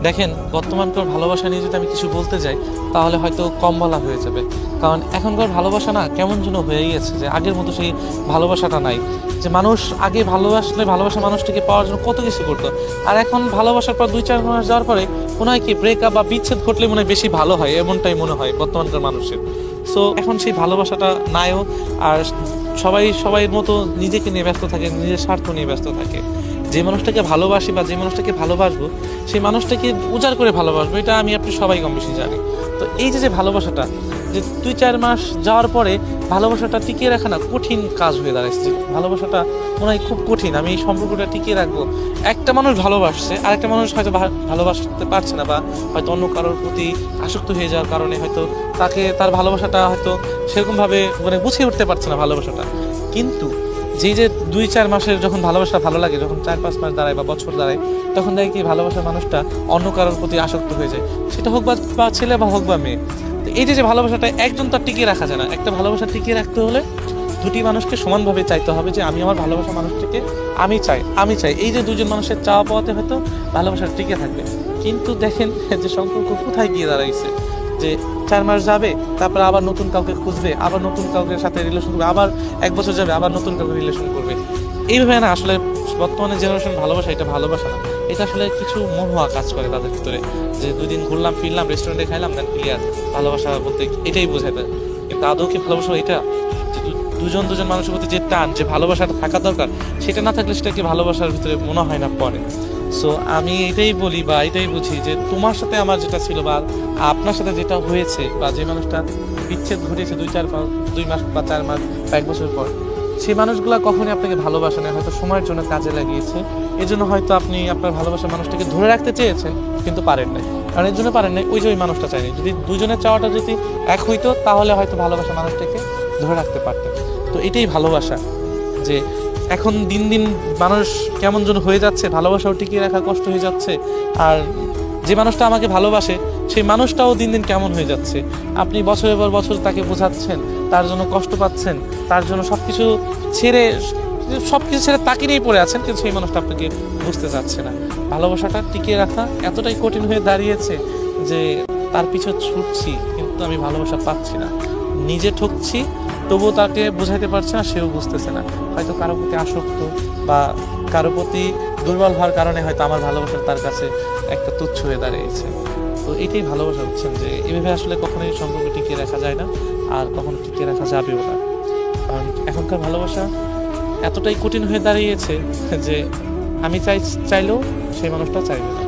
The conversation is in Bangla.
দেখেন, বর্তমানকার ভালোবাসা নিয়ে যদি আমি কিছু বলতে যাই তাহলে হয়তো কম বলা হয়ে যাবে। কারণ এখনকার ভালোবাসা না কেমন যেন হয়ে গিয়েছে, যে আগের মতো সেই ভালোবাসাটা নাই। যে মানুষ আগে ভালোবাসলে ভালোবাসা মানুষটিকে পাওয়ার জন্য কত কিছু করতো, আর এখন ভালোবাসার পর 2-4 মাস যাওয়ার পরে মনে হয় কি ব্রেকআপ বা বিচ্ছেদ ঘটলে মনে হয় বেশি ভালো হয়, এমনটাই মনে হয় বর্তমানকার মানুষের। সো এখন সেই ভালোবাসাটা নাইও। আর সবাই সবাইয়ের মতো নিজেকে নিয়ে ব্যস্ত থাকে, নিজের স্বার্থ নিয়ে ব্যস্ত থাকে। যে মানুষটাকে ভালোবাসি বা যে মানুষটাকে ভালোবাসবো সেই মানুষটাকে উজাড় করে ভালোবাসবো, এটা আমি আপনি সবাই কম বেশি জানি। তো এই যে ভালোবাসাটা, যে 2-4 মাস যাওয়ার পরে ভালোবাসাটা টিকিয়ে রাখা না কঠিন কাজ হয়ে দাঁড়াচ্ছে। ভালোবাসাটা মনে হয় খুব কঠিন, আমি এই সম্পর্কটা টিকিয়ে রাখবো। একটা মানুষ ভালোবাসছে আর একটা মানুষ হয়তো ভালোবাসতে পারছে না, বা হয়তো অন্য কারোর প্রতি আসক্ত হয়ে যাওয়ার কারণে হয়তো তাকে তার ভালোবাসাটা হয়তো সেরকমভাবে মানে গুছিয়ে উঠতে পারছে না ভালোবাসাটা। কিন্তু যে 2-4 মাসের যখন ভালোবাসা ভালো লাগে, যখন 4-5 মাস দাঁড়ায় বা বছর দাঁড়ায়, তখন দেখি কি ভালোবাসার মানুষটা অন্য কারোর প্রতি আসক্ত হয়ে যায়, সেটা হোক বা ছেলে বা হোক বা মেয়ে। তো এই যে ভালোবাসাটা একজন তো টিকিয়ে রাখা যায় না। একটা ভালোবাসা টিকিয়ে রাখতে হলে দুটি মানুষকে সমানভাবে চাইতে হবে, যে আমি আমার ভালোবাসা মানুষটিকে আমি চাই। এই যে দুজন মানুষের চাওয়া পাওয়াতে হয়তো ভালোবাসা টিকে থাকবে। কিন্তু দেখেন যে সম্পর্ক কোথায় গিয়ে দাঁড়াইছে, যে 4 মাস যাবে, তারপরে আবার নতুন কাউকে খুঁজবে, আবার নতুন কাউকে সাথে রিলেশন করবে, আবার 1 বছর যাবে, আবার নতুন কাউকে রিলেশন করবে। এইভাবে না আসলে বর্তমানে জেনারেশন ভালোবাসা, এটা ভালোবাসা না, এটা আসলে কিছু মহুয়া কাজ করে তাদের ভিতরে। যে 2 দিন ঘুরলাম ফিরলাম, রেস্টুরেন্টে খাইলাম, দেন ক্লিয়ার। ভালোবাসা বলতে এটাই বোঝায়। কিন্তু আদৌ কি ভালোবাসা এটা? যে দুজন মানুষের প্রতি যে টান, যে ভালোবাসাটা থাকা দরকার, সেটা না থাকলে সেটা কি ভালোবাসার ভিতরে মনে হয় না পড়ে। সো আমি এটাই বলি বা এটাই বুঝি যে তোমার সাথে আমার যেটা ছিল বা আপনার সাথে যেটা হয়েছে, বা যে মানুষটা বিচ্ছেদ ঘটেছে 2 মাস বা 4 মাস বা 1 বছর পর, সেই মানুষগুলো কখনই আপনাকে ভালোবাসে না, হয়তো সময়ের জন্য কাজে লাগিয়েছে। এই জন্য হয়তো আপনি আপনার ভালোবাসার মানুষটাকে ধরে রাখতে চেয়েছেন, কিন্তু পারেন নাই। কারণ এর জন্য পারেন নাই, ওই মানুষটা চায়নি। যদি দুজনের চাওয়াটা যদি এক হইতো, তাহলে হয়তো ভালোবাসা মানুষটাকে ধরে রাখতে পারতেন। তো এটাই ভালোবাসা, যে এখন দিন দিন মানুষ কেমন যেন হয়ে যাচ্ছে, ভালোবাসাও টিকিয়ে রাখা কষ্ট হয়ে যাচ্ছে। আর যে মানুষটা আমাকে ভালোবাসে সেই মানুষটাও দিন দিন কেমন হয়ে যাচ্ছে। আপনি বছরের পর বছর তাকে বোঝাচ্ছেন, তার জন্য কষ্ট পাচ্ছেন, তার জন্য সবকিছু ছেড়ে তাকে নিয়েই পড়ে আছেন, কিন্তু সেই মানুষটা আপনাকে বুঝতে চাচ্ছে না। ভালোবাসাটা টিকিয়ে রাখা এতটাই কঠিন হয়ে দাঁড়িয়েছে যে তার পিছনে ছুটছি, কিন্তু আমি ভালোবাসা পাচ্ছি না। নিজে ঠকছি, তবুও তাকে বোঝাইতে পারছে না, সেও বুঝতেছে না। হয়তো কারো প্রতি আসক্ত বা কারো প্রতি দুর্বল হওয়ার কারণে হয়তো আমার ভালোবাসা তার কাছে একটা তুচ্ছ হয়ে দাঁড়িয়েছে। তো এটাই ভালোবাসা হচ্ছেন, যে এভাবে আসলে কখনোই সম্পর্ক টিকিয়ে রাখা যায় না, আর কখনো টিকিয়ে রাখা যাবেও না। কারণ এখনকার ভালোবাসা এতটাই কঠিন হয়ে দাঁড়িয়েছে যে আমি চাইলেও সেই মানুষটা চাইবে না।